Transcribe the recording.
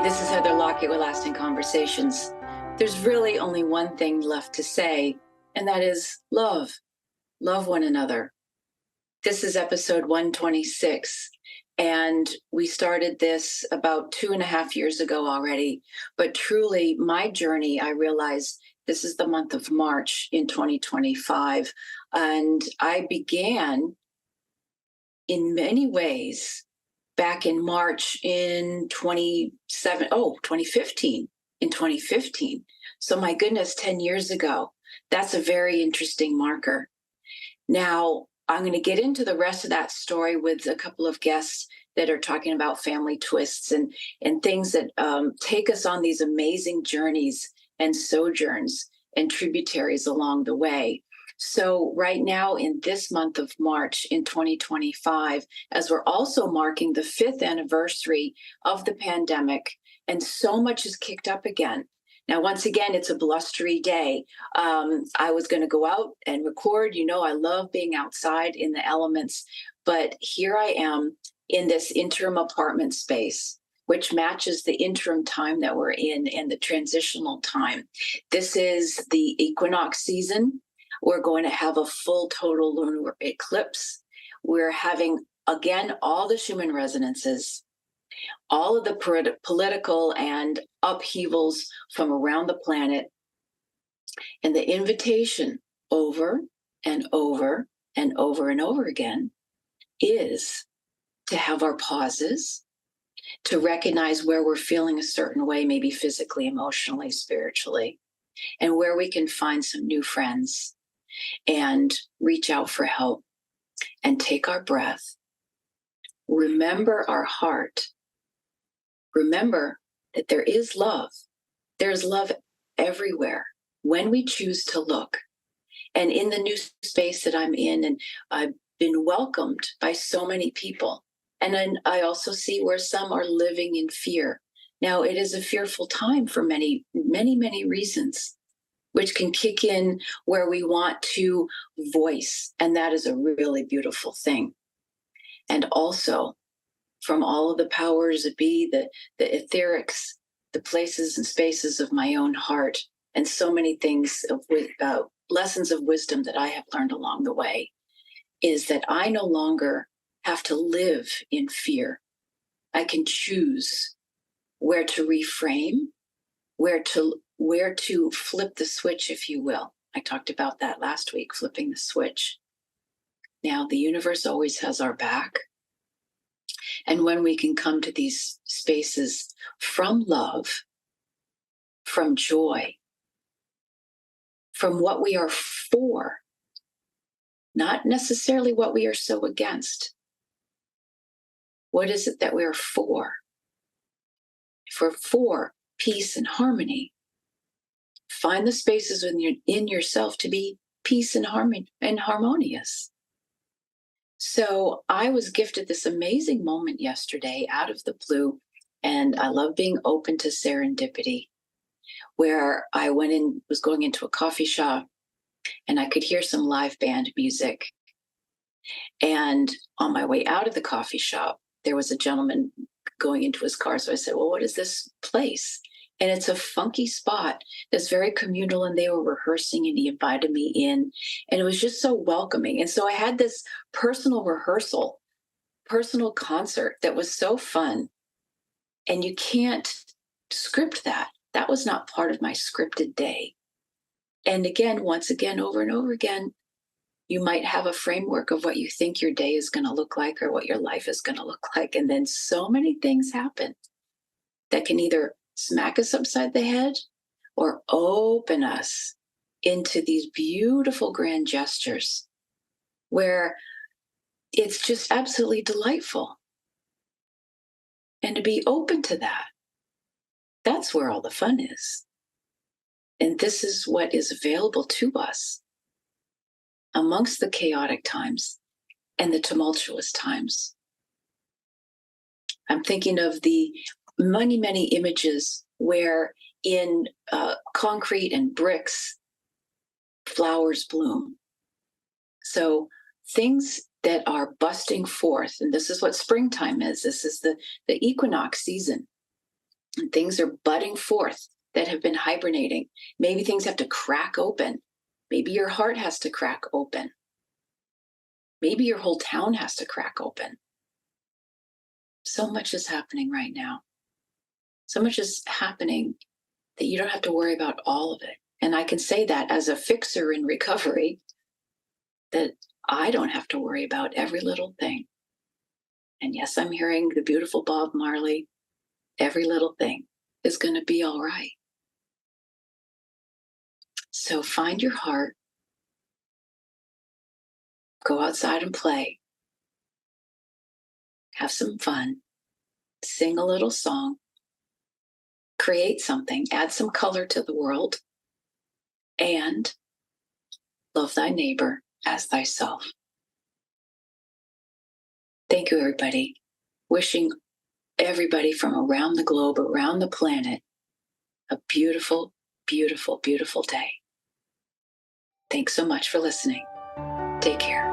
This is Heather Lockett with Lasting Conversations. There's really only one thing left to say, and that is love. Love one another. This is episode 126, and we started this about 2.5 years ago already. But truly, my journey, I realized this is the month of March in 2025, and I began in many ways back in March in 2015, in 2015. So my goodness, 10 years ago, that's a very interesting marker. Now, I'm going to get into the rest of that story with a couple of guests that are talking about family twists and things that take us on these amazing journeys and sojourns and tributaries along the way. So right now in this month of March in 2025, as we're also marking the 5th anniversary of the pandemic, and so much is kicked up again. Now, once again, it's a blustery day. I was going to go out and record. You know, I love being outside in the elements, but here I am in this interim apartment space, which matches the interim time that we're in and the transitional time. This is the equinox season. We're going to have a full total lunar eclipse. We're having, again, all the Schumann resonances, all of the political and upheavals from around the planet. And the invitation over and over and over and over again is to have our pauses, to recognize where we're feeling a certain way, maybe physically, emotionally, spiritually, and where we can find some new friends and reach out for help and take our breath. Remember our heart. Remember that there is love. There's love everywhere when we choose to look. And in the new space that I'm in, and I've been welcomed by so many people. And then I also see where some are living in fear. Now, it is a fearful time for many, many, many reasons, which can kick in where we want to voice. And that is a really beautiful thing. And also, from all of the powers that be, the etherics, the places and spaces of my own heart, and so many things of lessons of wisdom that I have learned along the way, is that I no longer have to live in fear. I can choose where to reframe, where to flip the switch, if you will. I talked about that last week, flipping the switch. Now, the universe always has our back. And when we can come to these spaces from love, from joy, from what we are for, not necessarily what we are so against. What is it that we're for? If we're for peace and harmony, find the spaces in yourself to be peace and harmonious. So I was gifted this amazing moment yesterday out of the blue, and I love being open to serendipity, where I was going into a coffee shop, and I could hear some live band music. And on my way out of the coffee shop, there was a gentleman going into his car. So I said, well, what is this place? And it's a funky spot that's very communal, and they were rehearsing, and he invited me in, and it was just so welcoming. And so I had this personal rehearsal, personal concert that was so fun. And you can't script that. That was not part of my scripted day. And again, once again, over and over again, you might have a framework of what you think your day is going to look like or what your life is going to look like. And then so many things happen that can either smack us upside the head or open us into these beautiful grand gestures where it's just absolutely delightful. And to be open to that, that's where all the fun is. And this is what is available to us amongst the chaotic times and the tumultuous times. I'm thinking of the many, many images where in concrete and bricks, flowers bloom. So things that are busting forth, and this is what springtime is. This is the equinox season. And things are budding forth that have been hibernating. Maybe things have to crack open. Maybe your heart has to crack open. Maybe your whole town has to crack open. So much is happening right now. So much is happening that you don't have to worry about all of it. And I can say that as a fixer in recovery, that I don't have to worry about every little thing. And yes, I'm hearing the beautiful Bob Marley. Every little thing is going to be all right. So find your heart, go outside and play, have some fun, sing a little song, create something, add some color to the world, and love thy neighbor as thyself. Thank you, everybody. Wishing everybody from around the globe, around the planet, a beautiful, beautiful, beautiful day. Thanks so much for listening. Take care.